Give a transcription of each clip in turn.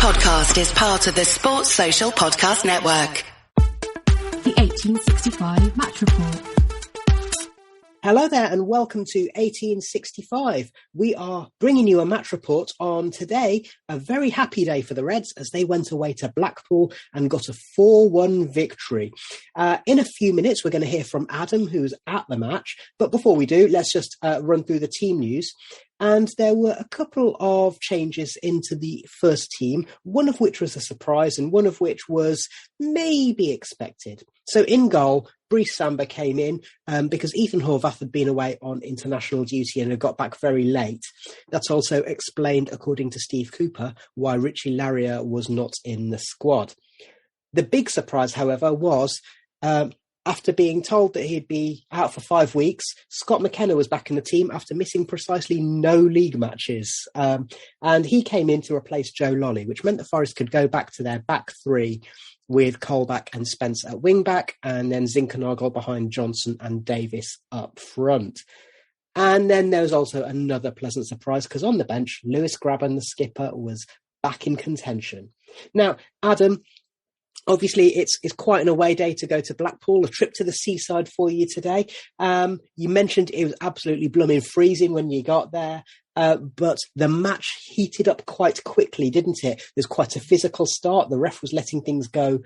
podcast is part of the Sports Social Podcast Network. The 1865 Match Report. Hello there and welcome to 1865. We are bringing you a match report on today, a very happy day for the Reds as they went away to Blackpool and got a 4-1 victory. In a few minutes, we're going to hear from Adam, who's at the match. But before we do, let's just run through the team news. And there were a couple of changes into the first team, one of which was a surprise and one of which was maybe expected. So in goal, Brice Samba came in because Ethan Horvath had been away on international duty and had got back very late. That's also explained, according to Steve Cooper, why Richie Laryea was not in the squad. The big surprise, however, was after being told that he'd be out for 5 weeks, Scott McKenna was back in the team after missing precisely no league matches. And he came in to replace Joe Lolly, which meant that Forest could go back to their back three with Colback and Spence at wing-back, and then Zinckernagel behind Johnson and Davis up front. And then there was also another pleasant surprise, because on the bench, Lewis Grabban, the skipper, was back in contention. Now, Adam, obviously, it's quite an away day to go to Blackpool, a trip to the seaside for you today. You mentioned it was absolutely blooming freezing when you got there, but the match heated up quite quickly, didn't it? There's quite a physical start. The ref was letting things go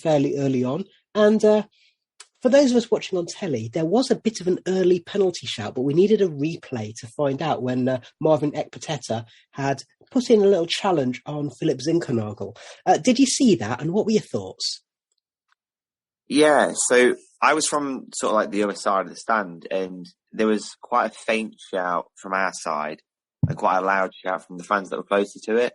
fairly early on. And for those of us watching on telly, there was a bit of an early penalty shout, but we needed a replay to find out when Marvin Ekpiteta had put in a little challenge on Philip Zinckernagel. Did you see that, and what were your thoughts? Yeah, so I was from sort of like the other side of the stand, and there was quite a faint shout from our side and quite a loud shout from the fans that were closer to it.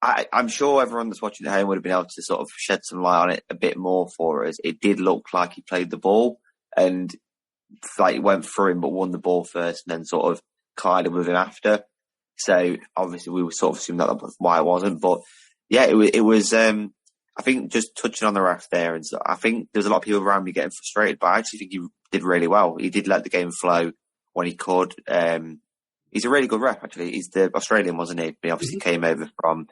I'm sure everyone that's watching at home would have been able to sort of shed some light on it a bit more for us. It did look like he played the ball and like it went through him, but won the ball first and then sort of collided with him after. So obviously we were sort of assuming that was why it wasn't. But yeah, it was I think just touching on the ref there, and so I think there's a lot of people around me getting frustrated, but I actually think he did really well. He did let the game flow when he could. He's a really good ref, actually. He's the Australian, wasn't he? He obviously came over from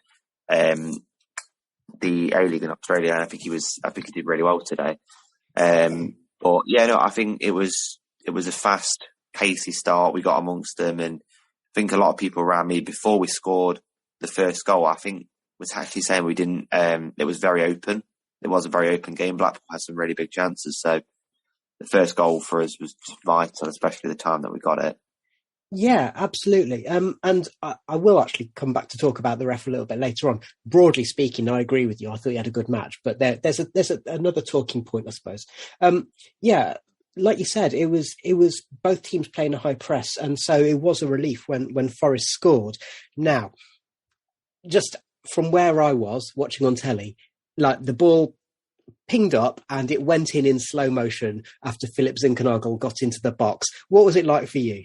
the A-League in Australia, and I think he did really well today. But yeah, no, I think it was a fast, pacey start. We got amongst them, and I think a lot of people around me before we scored the first goal, I think was actually saying we didn't. It was very open. It was a very open game. Blackpool had some really big chances, so the first goal for us was vital, especially the time that we got it. Yeah, absolutely. And I will actually come back to talk about the ref a little bit later on. Broadly speaking, I agree with you. I thought he had a good match, but there's another talking point, I suppose. Yeah, like you said, it was both teams playing a high press, and so it was a relief when Forest scored. Now, just from where I was watching on telly, like the ball pinged up and it went in slow motion after Philip Zinckernagel got into the box. What was it like for you?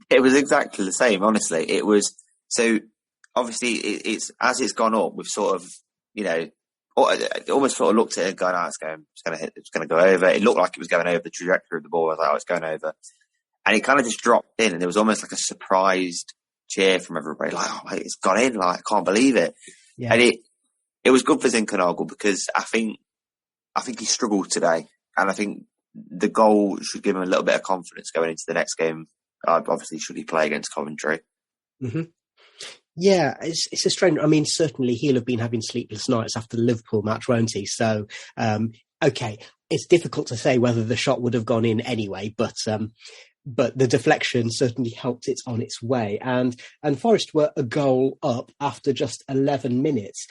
It was exactly the same, honestly. It was, so obviously it's as it's gone up, we've sort of, almost sort of looked at it and gone, it's going to go over. It looked like it was going over the trajectory of the ball. I was like, it's going over. And it kind of just dropped in, and there was almost like a surprised cheer from everybody, like, it's gone in, like, I can't believe it. Yeah. And it was good for Zinckernagel because I think he struggled today, and I think the goal should give him a little bit of confidence going into the next game. Obviously, should he play against Coventry? Mm-hmm. Yeah, it's a strange. I mean, certainly he'll have been having sleepless nights after the Liverpool match, won't he? So, okay, it's difficult to say whether the shot would have gone in anyway, but the deflection certainly helped it on its way. And Forest were a goal up after just 11 minutes.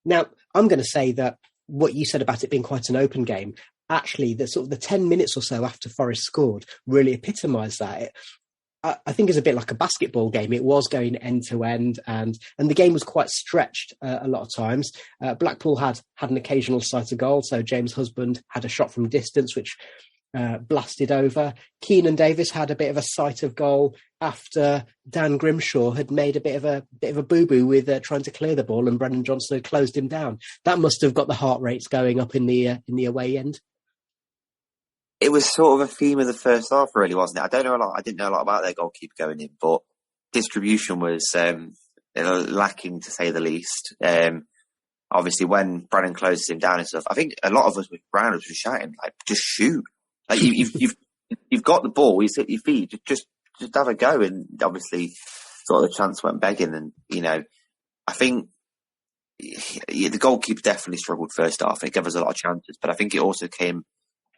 Now, I'm going to say that what you said about it being quite an open game, actually, the sort of the 10 minutes or so after Forest scored really epitomised that. I think it's a bit like a basketball game. It was going end to end, and the game was quite stretched a lot of times. Blackpool had an occasional sight of goal, so James Husband had a shot from distance which blasted over. Keenan Davis had a bit of a sight of goal after Dan Grimshaw had made a bit of a boo-boo with trying to clear the ball, and Brennan Johnson had closed him down. That must have got the heart rates going up in the away end. It was sort of a theme of the first half, really, wasn't it? I didn't know a lot about their goalkeeper going in, but distribution was lacking to say the least. Obviously, when Brennan closes him down and stuff, I think a lot of us with Brown were shouting, like, just shoot. Like, you've got the ball, he's at your feet, just have a go. And obviously, sort of the chance went begging. And, I think the goalkeeper definitely struggled first half. It gave us a lot of chances, but I think it also came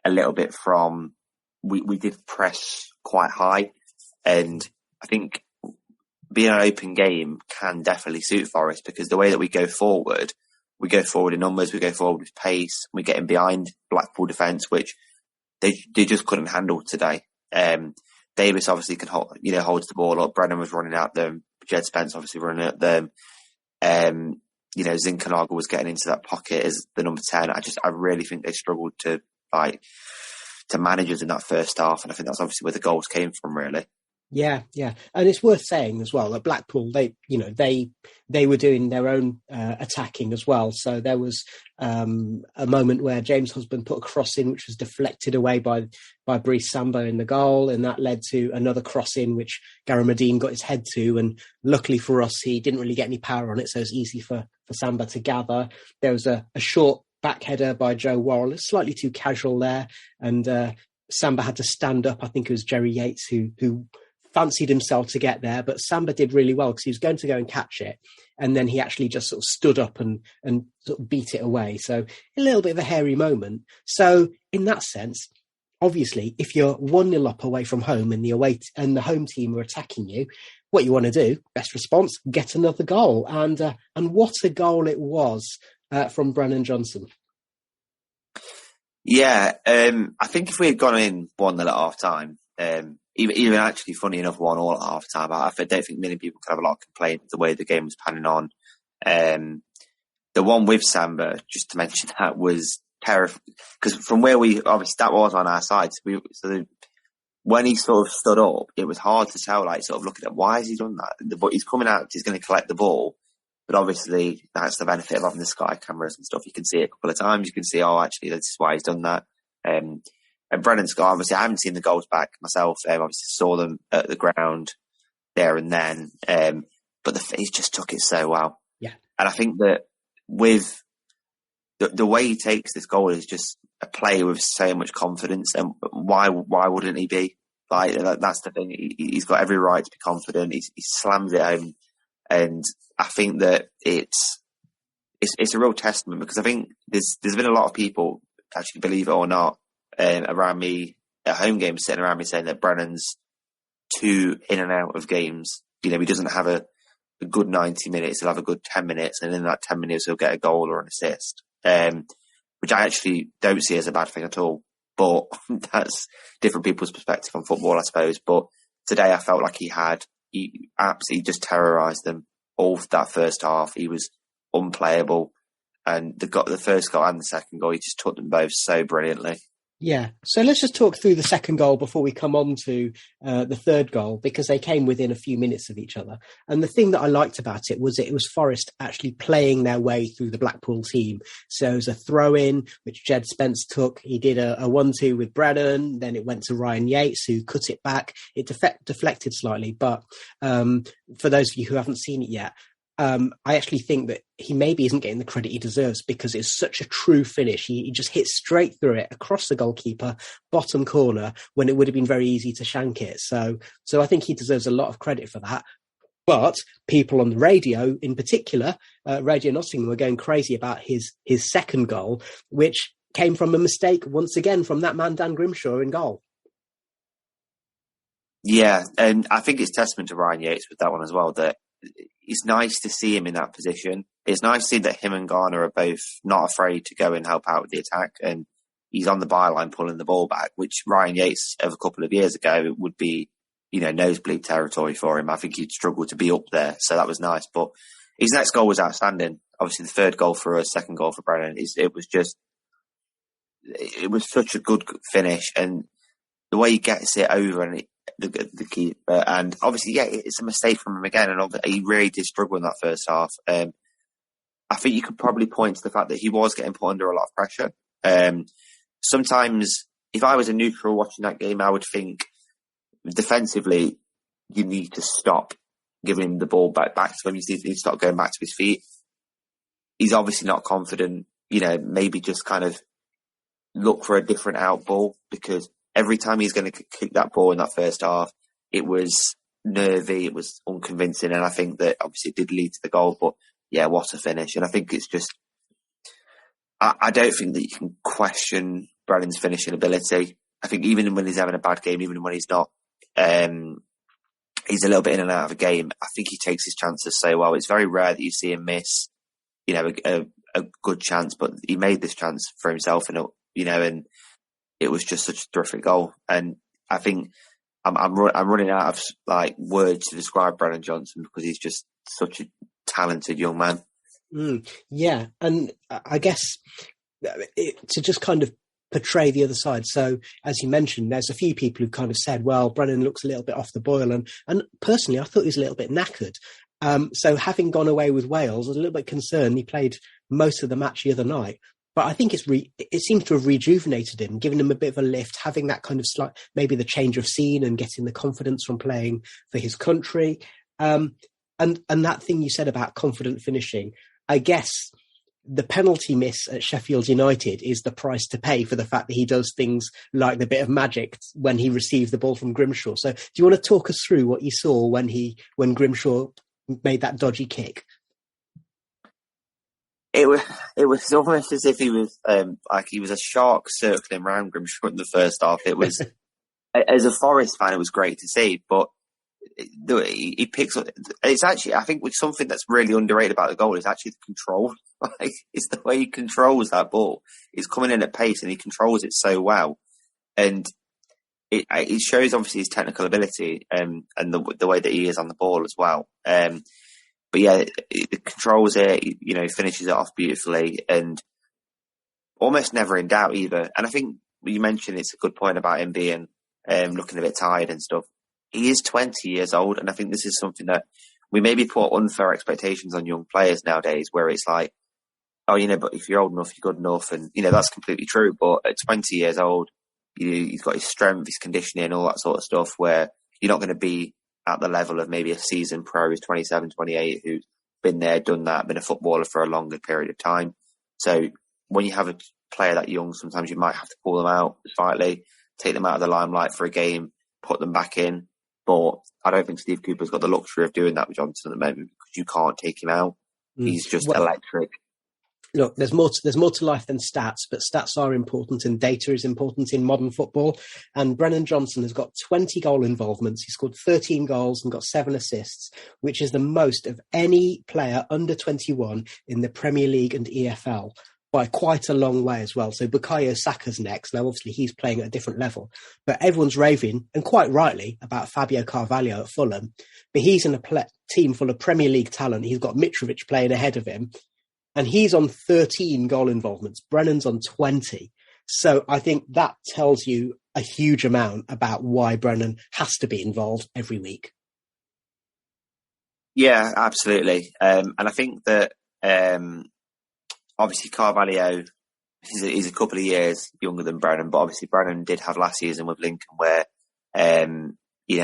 a little bit from, we did press quite high. And I think being an open game can definitely suit Forest, because the way that we go forward in numbers, we go forward with pace, we're getting behind Blackpool defence, which they just couldn't handle today. Davis obviously can holds the ball up. Brennan was running at them. Jed Spence obviously running at them. Zinckernagel was getting into that pocket as the number 10. I really think they struggled to manage us in that first half, and I think that's obviously where the goals came from, really. Yeah, and it's worth saying as well that Blackpool, they were doing their own attacking as well. So there was a moment where James Husband put a cross in, which was deflected away by Brice Samba in the goal, and that led to another cross in, which Garamadine got his head to. And luckily for us, he didn't really get any power on it, so it was easy for Samba to gather. There was a short back header by Joe Worrell, slightly too casual there, and Samba had to stand up. I think it was Jerry Yates who fancied himself to get there, but Samba did really well because he was going to go and catch it, and then he actually just sort of stood up and sort of beat it away. So a little bit of a hairy moment. So in that sense, obviously, if you're 1-0 up away from home and the home team are attacking you, what you want to do, best response, get another goal. And what a goal it was from Brennan Johnson. Yeah, I think if we had gone in 1-0 at half time, even actually, funny enough, 1-1 at half time, I don't think many people could have a lot of complaints the way the game was panning on. The one with Samba, just to mention that, was terrifying, because from where obviously that was on our side, when he sort of stood up, it was hard to tell, like, sort of looking at why has he done that? But he's coming out, he's going to collect the ball, but obviously that's the benefit of having the Sky cameras and stuff. You can see it a couple of times, you can see, oh, actually, this is why he's done that. And Brennan's goal, obviously, I haven't seen the goals back myself. Obviously, saw them at the ground there and then. But he just took it so well. Yeah. And I think that with the way he takes this goal is just a player with so much confidence. And why wouldn't he be? Like, that's the thing. He's got every right to be confident. He slams it home. And I think that it's a real testament, because I think there's been a lot of people, actually, believe it or not, around me at home games, sitting around me saying that Brennan's too in and out of games. He doesn't have a good 90 minutes. He'll have a good 10 minutes, and in that 10 minutes he'll get a goal or an assist, which I actually don't see as a bad thing at all. But that's different people's perspective on football, I suppose. But today I felt like he absolutely just terrorised them all for that first half. He was unplayable, and the first goal and the second goal, he just took them both so brilliantly. Yeah, so let's just talk through the second goal before we come on to the third goal, because they came within a few minutes of each other. And the thing that I liked about it was Forest actually playing their way through the Blackpool team. So it was a throw-in, which Jed Spence took. He did a 1-2 with Brennan. Then it went to Ryan Yates, who cut it back. It deflected slightly. But for those of you who haven't seen it yet, I actually think that he maybe isn't getting the credit he deserves, because it's such a true finish. He just hit straight through it across the goalkeeper, bottom corner, when it would have been very easy to shank it. So I think he deserves a lot of credit for that. But people on the radio, in particular, Radio Nottingham, were going crazy about his second goal, which came from a mistake once again from that man Dan Grimshaw in goal. Yeah, and I think it's testament to Ryan Yates with that one as well, that it's nice to see him in that position. It's nice to see that him and Garner are both not afraid to go and help out with the attack, and he's on the byline pulling the ball back, which Ryan Yates of a couple of years ago would be, nosebleed territory for him. I think he'd struggle to be up there, so that was nice. But his next goal was outstanding. Obviously, the third goal for us, second goal for Brennan, it was such a good finish, and the way he gets it over and the keeper, and obviously, yeah, it's a mistake from him again, and he really did struggle in that first half. I think you could probably point to the fact that he was getting put under a lot of pressure. Sometimes, if I was a neutral watching that game, I would think defensively you need to stop giving him the ball back to him. He needs to start going back to his feet. He's obviously not confident. Maybe just kind of look for a different out ball, because every time he's going to kick that ball in that first half, it was nervy, it was unconvincing, and I think that obviously it did lead to the goal. But yeah, what a finish! And I think it's just, I don't think that you can question Brennan's finishing ability. I think even when he's having a bad game, even when he's not, he's a little bit in and out of a game, I think he takes his chances so well. It's very rare that you see him miss, a good chance, but he made this chance for himself, and it was just such a terrific goal. And I think I'm running out of words to describe Brennan Johnson, because he's just such a talented young man. Yeah, and I guess to just kind of portray the other side. So, as you mentioned, there's a few people who kind of said, well, Brennan looks a little bit off the boil. And personally, I thought he was a little bit knackered. So having gone away with Wales, I was a little bit concerned. He played most of the match the other night. But I think it seems to have rejuvenated him, giving him a bit of a lift, having that kind of maybe the change of scene and getting the confidence from playing for his country. And that thing you said about confident finishing, I guess the penalty miss at Sheffield United is the price to pay for the fact that he does things like the bit of magic when he received the ball from Grimshaw. So do you want to talk us through what you saw when Grimshaw made that dodgy kick? It was almost as if he was he was a shark circling around Grimshaw in the first half. It was, as a Forest fan, it was great to see, but he picks up. It's actually, I think, with something that's really underrated about the goal is actually the control. It's the way he controls that ball. He's coming in at pace and he controls it so well, and it shows obviously his technical ability and the way that he is on the ball as well. But yeah, it controls it, finishes it off beautifully and almost never in doubt either. And I think you mentioned it's a good point about him being looking a bit tired and stuff. He is 20 years old, and I think this is something that we maybe put unfair expectations on young players nowadays, where it's like, oh, but if you're old enough, you're good enough. And, that's completely true. But at 20 years old, he's got his strength, his conditioning, all that sort of stuff, where you're not going to be at the level of maybe a seasoned pro who's 27, 28, who's been there, done that, been a footballer for a longer period of time. So when you have a player that young, sometimes you might have to pull them out slightly, take them out of the limelight for a game, put them back in. But I don't think Steve Cooper's got the luxury of doing that with Johnson at the moment, because you can't take him out. He's just electric. Look, there's more to life than stats, but stats are important and data is important in modern football. And Brennan Johnson has got 20 goal involvements. He scored 13 goals and got 7 assists, which is the most of any player under 21 in the Premier League and EFL by quite a long way as well. So Bukayo Saka's next. Now, obviously, he's playing at a different level, but everyone's raving, and quite rightly, about Fabio Carvalho at Fulham. But he's in a team full of Premier League talent. He's got Mitrovic playing ahead of him. And he's on 13 goal involvements. Brennan's on 20. So I think that tells you a huge amount about why Brennan has to be involved every week. Yeah, absolutely. And I think that obviously Carvalho, he's a couple of years younger than Brennan, but obviously Brennan did have last season with Lincoln where he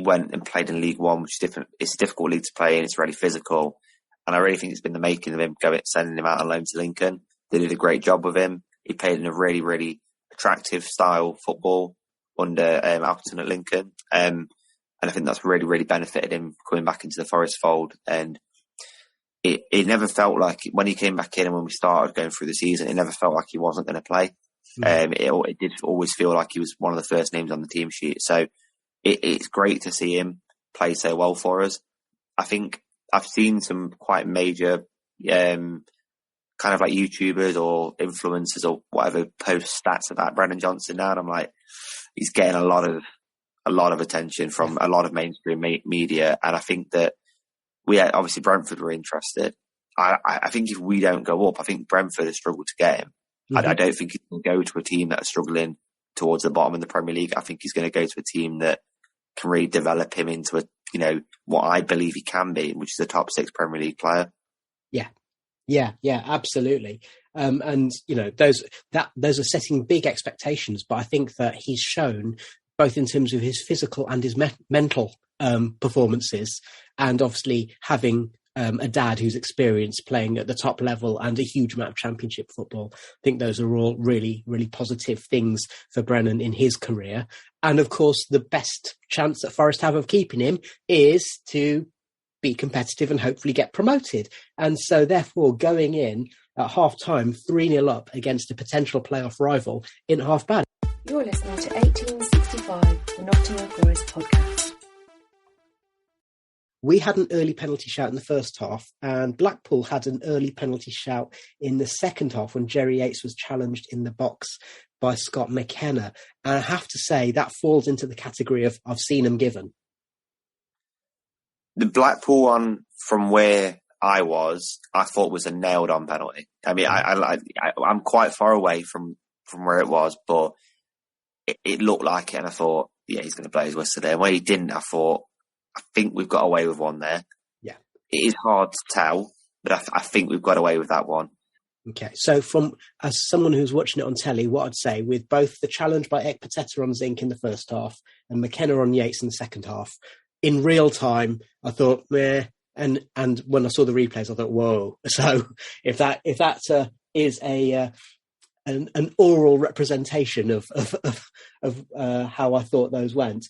went and played in League One, which is different. It's a difficult league to play in. It's really physical. And I really think it's been the making of him sending him out on loan to Lincoln. They did a great job with him. He played in a really, really attractive style football under Alkerton at Lincoln. And I think that's really, really benefited him coming back into the Forest fold. And it never felt like, when he came back in and when we started going through the season, it never felt like he wasn't going to play. It did always feel like he was one of the first names on the team sheet. So it's great to see him play so well for us. I think I've seen some quite major kind of like YouTubers or influencers or whatever post stats about Brennan Johnson now, and I'm like, he's getting a lot of attention from a lot of mainstream media, and I think that obviously Brentford were interested. I think if we don't go up, I think Brentford has struggled to get him. Mm-hmm. I don't think he can go to a team that are struggling towards the bottom of the Premier League. I think he's going to go to a team that can really develop him into what I believe he can be, which is a top 6 Premier League player. Yeah, absolutely. And those are setting big expectations, but I think that he's shown, both in terms of his physical and his mental performances, and obviously having a dad who's experienced playing at the top level and a huge amount of championship football. I think those are all really, really positive things for Brennan in his career. And of course, the best chance that Forest have of keeping him is to be competitive and hopefully get promoted. And so therefore, going in at half-time, 3-0 up against a potential playoff rival isn't half bad. You're listening to 1865, the Nottingham Forest podcast. We had an early penalty shout in the first half, and Blackpool had an early penalty shout in the second half when Jerry Yates was challenged in the box by Scott McKenna. And I have to say that falls into the category of I've seen them given. The Blackpool one, from where I thought was a nailed-on penalty. I mean, I'm quite far away from where it was, but it looked like it, and I thought, yeah, he's going to blow his whistle there. And when he didn't, I thought, I think we've got away with one there. Yeah. It is hard to tell, but I think we've got away with that one. Okay, so as someone who's watching it on telly, what I'd say with both the challenge by Ekpateta on Zink in the first half and McKenna on Yates in the second half, in real time, I thought, meh. And when I saw the replays, I thought, whoa. So if that is an oral representation of how I thought those went.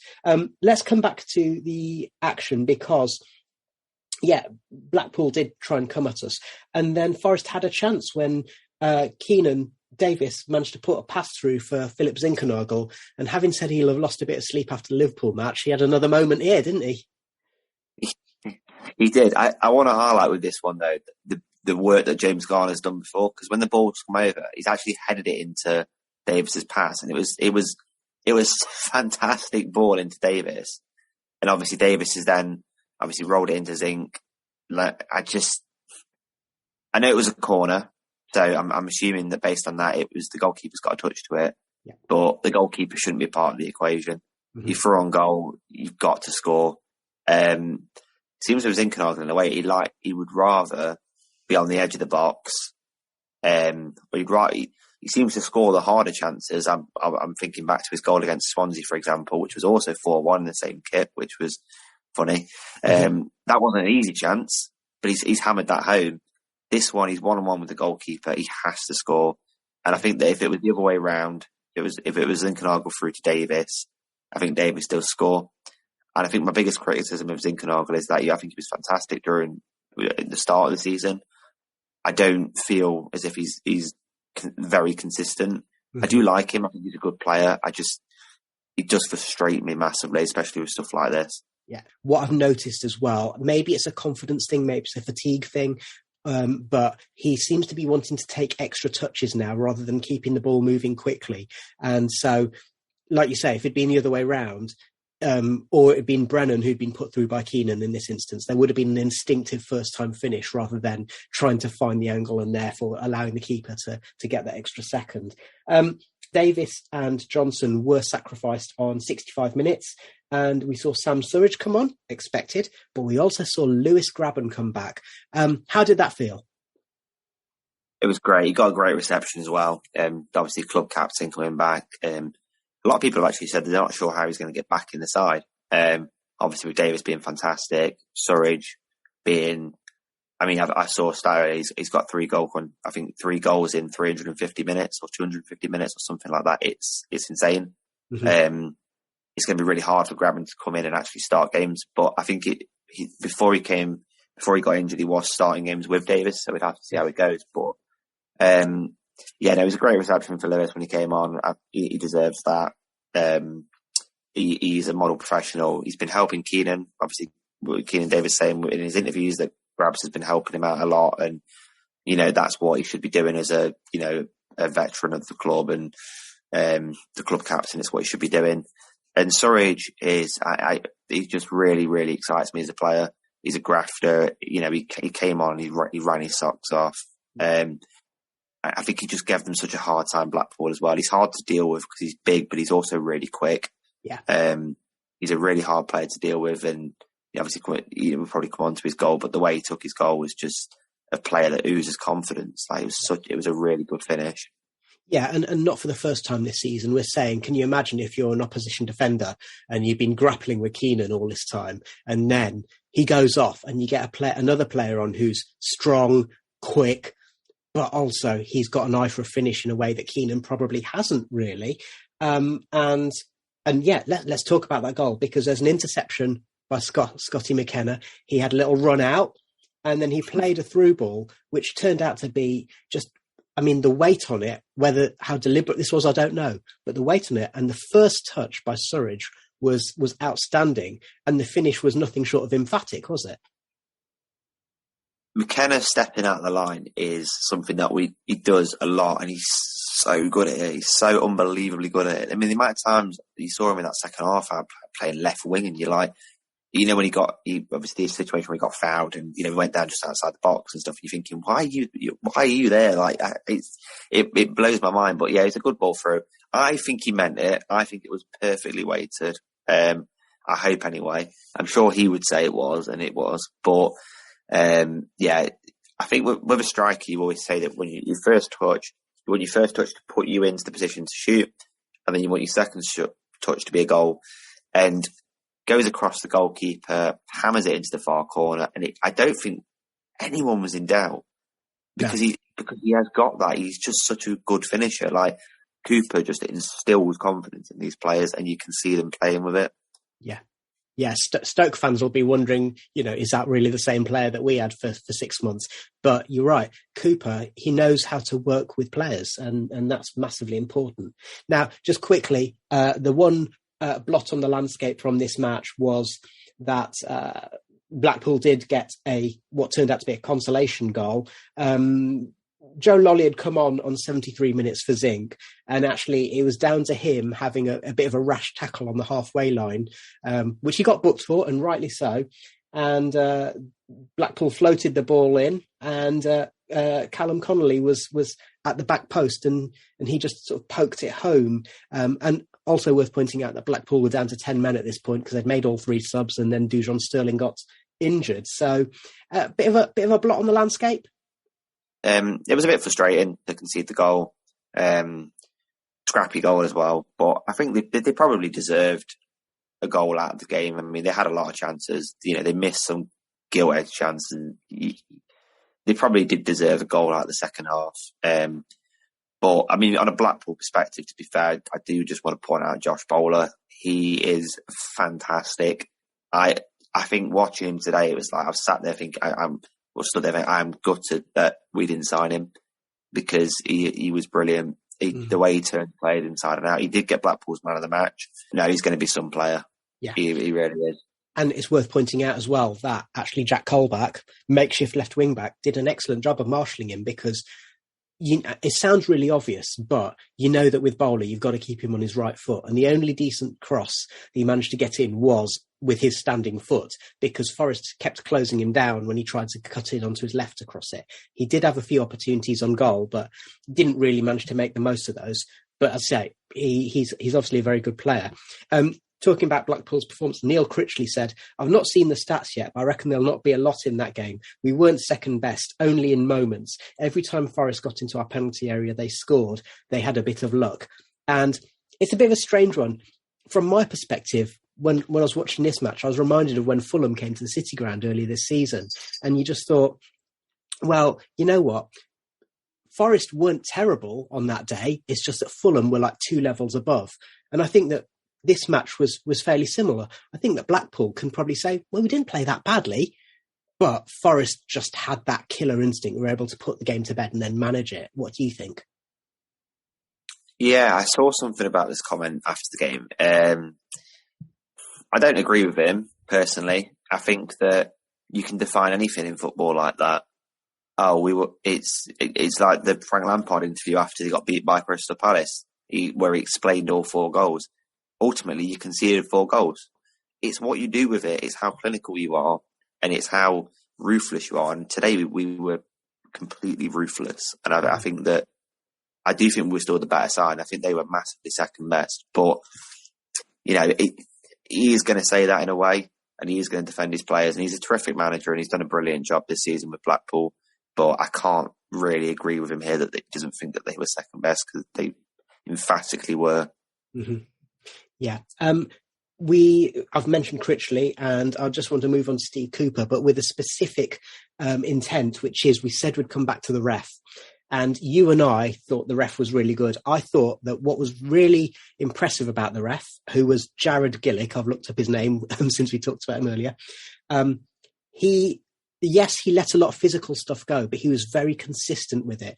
Let's come back to the action because, yeah, Blackpool did try and come at us. And then Forest had a chance when Keenan Davis managed to put a pass through for Philip Zinckernagel. And having said he'll have lost a bit of sleep after the Liverpool match, he had another moment here, didn't he? He did. I want to highlight with this one, though, the work that James Garner's done before, because when the ball's come over, he's actually headed it into Davis's pass, and it was fantastic ball into Davis, and obviously Davis has then obviously rolled it into Zink. I know it was a corner, so I'm assuming that based on that, it was the goalkeeper's got a touch to it, yeah. But the goalkeeper shouldn't be part of the equation. Mm-hmm. You throw on goal, you've got to score. Seems with Zinckernagel in a way he would rather be on the edge of the box, but he seems to score the harder chances. I'm thinking back to his goal against Swansea, for example, which was also 4-1 in the same kit, which was funny. That wasn't an easy chance, but he's hammered that home. This one, he's 1-on-1 with the goalkeeper. He has to score, and I think that if it was the other way around, if it was Zinckernagel through to Davis, I think Davis still score. And I think my biggest criticism of Zinckernagel is that I think he was fantastic during the start of the season. I don't feel as if he's very consistent. Mm-hmm. I do like him. I think he's a good player. It does frustrate me massively, especially with stuff like this. Yeah. What I've noticed as well, maybe it's a confidence thing, maybe it's a fatigue thing, but he seems to be wanting to take extra touches now rather than keeping the ball moving quickly. And so, like you say, if it'd been the other way around, or it had been Brennan who'd been put through by Keenan in this instance, there would have been an instinctive first-time finish rather than trying to find the angle and therefore allowing the keeper to get that extra second. Davis and Johnson were sacrificed on 65 minutes, and we saw Sam Surridge come on, expected, but we also saw Lewis Grabban come back. How did that feel? It was great. He got a great reception as well. Obviously, club captain coming back. A lot of people have actually said they're not sure how he's going to get back in the side. Obviously, with Davis being fantastic, Surridge being, I saw a stat, he's got 3 goals in 350 minutes or 250 minutes or something like that. It's insane. Mm-hmm. It's going to be really hard for Grabban to come in and actually start games. But I think before he got injured, he was starting games with Davis, so we'd have to see how it goes. But it was a great reception for Lewis when he came on. He deserves that. He's a model professional. He's been helping Keenan. Obviously, Keenan Davis saying in his interviews that Grabs has been helping him out a lot, and that's what he should be doing as a veteran of the club and the club captain. Is what he should be doing. And Surridge he just really, really excites me as a player. He's a grafter. He came on and he ran his socks off. I think he just gave them such a hard time, Blackpool, as well. He's hard to deal with because he's big, but he's also really quick. Yeah. He's a really hard player to deal with, and obviously we'll probably come on to his goal, but the way he took his goal was just a player that oozes confidence. Like it was a really good finish. Yeah, and not for the first time this season. We're saying, can you imagine if you're an opposition defender and you've been grappling with Keenan all this time, and then he goes off and you get another player on who's strong, quick, but also he's got an eye for a finish in a way that Keenan probably hasn't really. And yeah, let's talk about that goal, because there's an interception by Scotty McKenna. He had a little run out and then he played a through ball, which turned out to be just, I mean, the weight on it, how deliberate this was, I don't know, but the weight on it and the first touch by Surridge was outstanding, and the finish was nothing short of emphatic, was it? McKenna stepping out of the line is something that he does a lot, and he's so good at it. He's so unbelievably good at it. I mean, the amount of times you saw him in that second half playing left wing, and you're like, you know, when obviously the situation where he got fouled and, you know, he went down just outside the box and stuff, you're thinking, why are you there? Like, it blows my mind. But yeah, it's a good ball through. I think he meant it. I think it was perfectly weighted. I hope anyway. I'm sure he would say it was, and it was. But yeah, I think with a striker, you always say that when you first touch to put you into the position to shoot, and then you want your second touch to be a goal, and goes across the goalkeeper, hammers it into the far corner, and I don't think anyone was in doubt because he has got that. He's just such a good finisher. Like, Cooper just instills confidence in these players, and you can see them playing with it. Yeah. Yeah, Stoke fans will be wondering, you know, is that really the same player that we had for 6 months? But you're right, Cooper, he knows how to work with players, and that's massively important. Now, just quickly, the one blot on the landscape from this match was that Blackpool did get what turned out to be a consolation goal. Joe Lolly had come on 73 minutes for Zinc, and actually it was down to him having a bit of a rash tackle on the halfway line, which he got booked for, and rightly so. And Blackpool floated the ball in, and Callum Connolly was at the back post, and he just sort of poked it home. And also worth pointing out that Blackpool were down to 10 men at this point because they'd made all 3 subs, and then Dujon Sterling got injured. So a bit of a blot on the landscape. It was a bit frustrating to concede the goal, scrappy goal as well. But I think they probably deserved a goal out of the game. I mean, they had a lot of chances. You know, they missed some gilt-edged chances, and they probably did deserve a goal out of the second half. But I mean, on a Blackpool perspective, to be fair, I do just want to point out Josh Bowler. He is fantastic. I think watching him today, it was like I've sat there thinking I'm gutted that we didn't sign him, because he was brilliant. The way he played inside and out. He did get Blackpool's man of the match. No, he's going to be some player. Yeah, he really is. And it's worth pointing out as well that actually Jack Colback, makeshift left wing back, did an excellent job of marshalling him, because it sounds really obvious, but you know that with Bowler, you've got to keep him on his right foot. And the only decent cross that he managed to get in was with his standing foot, because Forrest kept closing him down when he tried to cut in onto his left to cross it. He did have a few opportunities on goal, but didn't really manage to make the most of those. But as I say, he's obviously a very good player. Talking about Blackpool's performance, Neil Critchley said, "I've not seen the stats yet, but I reckon there'll not be a lot in that game. We weren't second best, only in moments. Every time Forest got into our penalty area, they scored. They had a bit of luck." And it's a bit of a strange one. From my perspective, when I was watching this match, I was reminded of when Fulham came to the City Ground earlier this season. And you just thought, well, you know what? Forest weren't terrible on that day. It's just that Fulham were like 2 levels above. And I think that this match was fairly similar. I think that Blackpool can probably say, well, we didn't play that badly, but Forest just had that killer instinct. We were able to put the game to bed and then manage it. What do you think? Yeah, I saw something about this comment after the game. I don't agree with him, personally. I think that you can define anything in football like that. It's like the Frank Lampard interview after he got beat by Crystal Palace, where he explained all 4 goals. Ultimately, you conceded 4 goals. It's what you do with it. It's how clinical you are, and it's how ruthless you are. And today we were completely ruthless. And I think that I do think we're still the better side. I think they were massively second best. But, you know, he is going to say that in a way, and he is going to defend his players. And he's a terrific manager, and he's done a brilliant job this season with Blackpool. But I can't really agree with him here that he doesn't think that they were second best, because they emphatically were. Mm-hmm. Yeah. I've mentioned Critchley, and I just want to move on to Steve Cooper, but with a specific intent, which is we said we'd come back to the ref. And you and I thought the ref was really good. I thought that what was really impressive about the ref, who was Jared Gillick, I've looked up his name since we talked about him earlier. He let a lot of physical stuff go, but he was very consistent with it.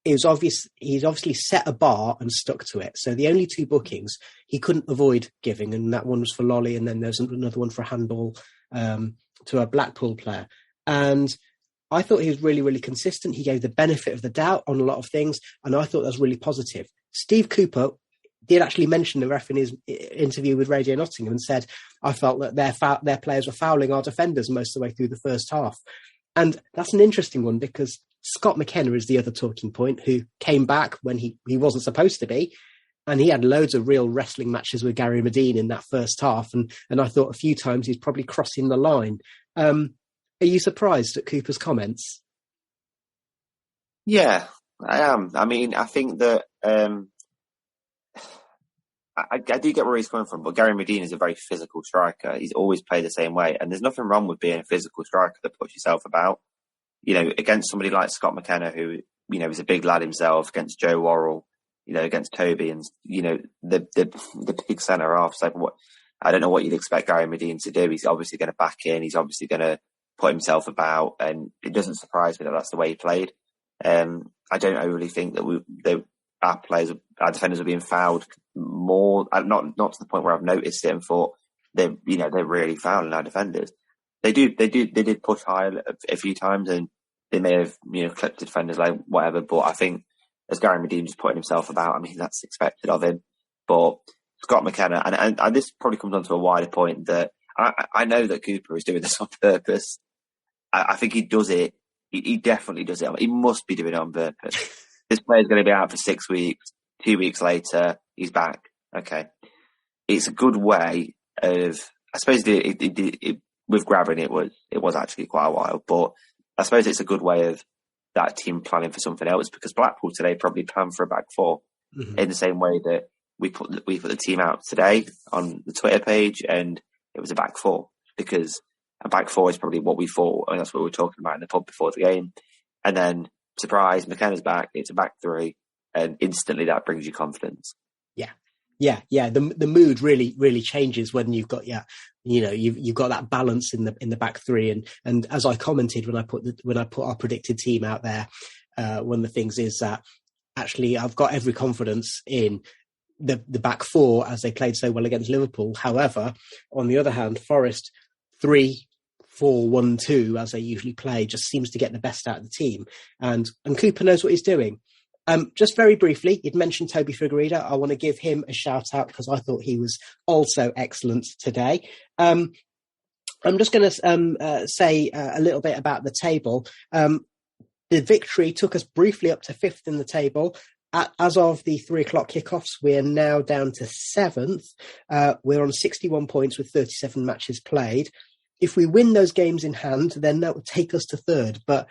It was obvious he's obviously set a bar and stuck to it. So the only 2 bookings he couldn't avoid giving, and that one was for Lolly, and then there's another one for a handball to a Blackpool player. And I thought he was really, really consistent. He gave the benefit of the doubt on a lot of things, and I thought that was really positive. Steve Cooper did actually mention the ref in his interview with Radio Nottingham and said, I felt that their players were fouling our defenders most of the way through the first half. And that's an interesting one, because Scott McKenna is the other talking point, who came back when he wasn't supposed to be. And he had loads of real wrestling matches with Gary Medine in that first half. And I thought a few times he's probably crossing the line. Are you surprised at Cooper's comments? Yeah, I am. I mean, I think that I do get where he's coming from, but Gary Medine is a very physical striker. He's always played the same way, and there's nothing wrong with being a physical striker that puts yourself about. You know, against somebody like Scott McKenna, who, you know, is a big lad himself, against Joe Worrell, you know, against Toby, and, you know, the big centre half. So I don't know what you'd expect Gary Medine to do. He's obviously going to back in. He's obviously going to put himself about, and it doesn't surprise me that that's the way he played. I don't overly think that our defenders are being fouled more, not to the point where I've noticed it and thought they're really fouling our defenders. They did push high a few times, and they may have, you know, clipped the defenders, like whatever. But I think as Gary Medine just putting himself about, I mean, that's expected of him. But Scott McKenna, and this probably comes on to a wider point, that I know that Cooper is doing this on purpose. I think he does it. He definitely does it. He must be doing it on purpose. This player's going to be out for 6 weeks. 2 weeks later, he's back. Okay. It's a good way of, I suppose with Graven, it was actually quite a while, but I suppose it's a good way of that team planning for something else, because Blackpool today probably planned for a back 4 in the same way that we put the team out today on the Twitter page, and it was a back 4, because a back 4 is probably what we thought, and that's what we were talking about in the pub before the game. And then, surprise, McKenna's back, it's a back 3, and instantly that brings you confidence. Yeah. The mood really changes when you've got you've got that balance in the back 3, and as I commented when I put our predicted team out there, one of the things is that actually I've got every confidence in the back 4 as they played so well against Liverpool. However, on the other hand, Forest 3-4-1-2 as they usually play just seems to get the best out of the team, and Cooper knows what he's doing. Just very briefly, you'd mentioned Toby Figueiredo. I want to give him a shout out because I thought he was also excellent today. I'm just going to say a little bit about the table. The victory took us briefly up to 5th in the table. As of the 3:00 kickoffs, we're now down to 7th. We're on 61 points with 37 matches played. If we win those games in hand, then that would take us to 3rd. But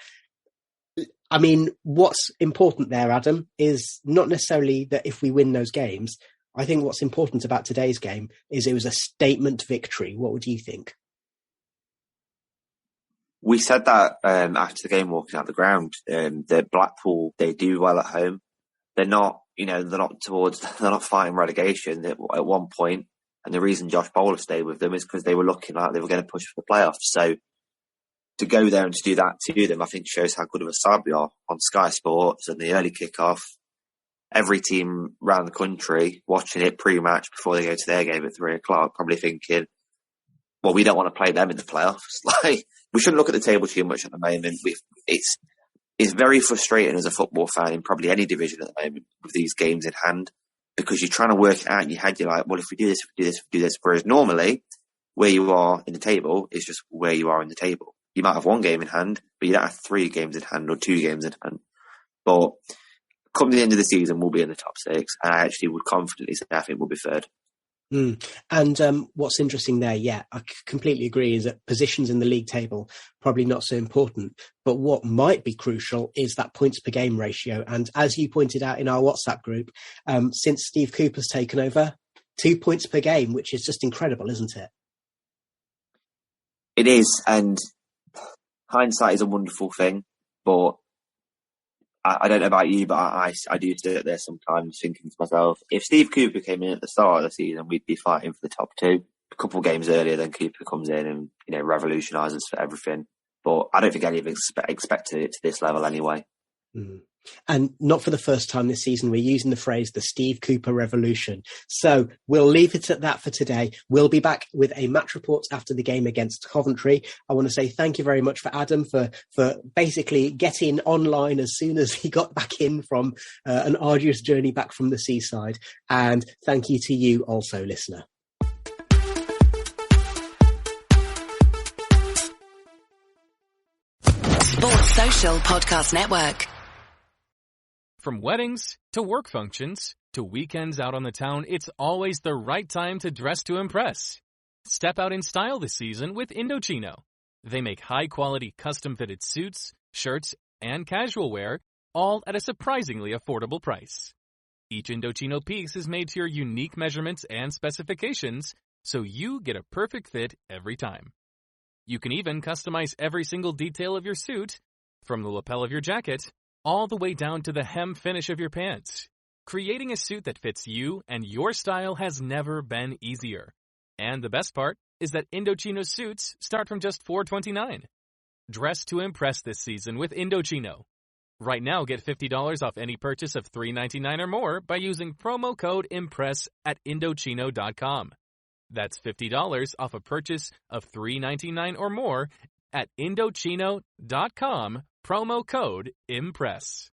I mean, what's important there, Adam, is not necessarily that if we win those games. I think what's important about today's game is it was a statement victory. What would you think? We said that after the game, walking out the ground, that Blackpool, they do well at home. They're not fighting relegation at one point. And the reason Josh Bowler stayed with them is because they were looking like they were going to push for the playoffs. So to go there and to do that to them, I think shows how good of a side we are. On Sky Sports and the early kickoff, every team around the country watching it pre-match before they go to their game at 3:00, probably thinking, well, we don't want to play them in the playoffs. Like, we shouldn't look at the table too much at the moment. It's very frustrating as a football fan in probably any division at the moment with these games in hand, because you're trying to work it out in your head. You're like, well, if we do this, if we do this, if we do this. Whereas normally, where you are in the table is just where you are in the table. You might have 1 game in hand, but you don't have 3 games in hand or 2 games in hand. But come the end of the season, we'll be in the top 6. And I actually would confidently say I think we'll be 3rd. Mm. And what's interesting there, I completely agree, is that positions in the league table probably not so important. But what might be crucial is that points per game ratio. And as you pointed out in our WhatsApp group, since Steve Cooper's taken over, 2 points per game, which is just incredible, isn't it? It is, and hindsight is a wonderful thing, but I don't know about you, but I do sit there sometimes thinking to myself, if Steve Cooper came in at the start of the season, we'd be fighting for the top two. A couple of games earlier, then Cooper comes in and revolutionises for everything. But I don't think any of us expected it to this level anyway. Mm. And not for the first time this season, we're using the phrase the Steve Cooper revolution. So we'll leave it at that for today. We'll be back with a match report after the game against Coventry. I want to say thank you very much for Adam for basically getting online as soon as he got back in from an arduous journey back from the seaside. And thank you to you also, listener. Sports Social Podcast Network. From weddings to work functions to weekends out on the town, it's always the right time to dress to impress. Step out in style this season with Indochino. They make high-quality custom-fitted suits, shirts, and casual wear, all at a surprisingly affordable price. Each Indochino piece is made to your unique measurements and specifications, so you get a perfect fit every time. You can even customize every single detail of your suit, from the lapel of your jacket all the way down to the hem finish of your pants. Creating a suit that fits you and your style has never been easier. And the best part is that Indochino suits start from just $4.29. Dress to impress this season with Indochino. Right now, get $50 off any purchase of $3.99 or more by using promo code IMPRESS at Indochino.com. That's $50 off a purchase of $3.99 or more at Indochino.com, promo code IMPRESS.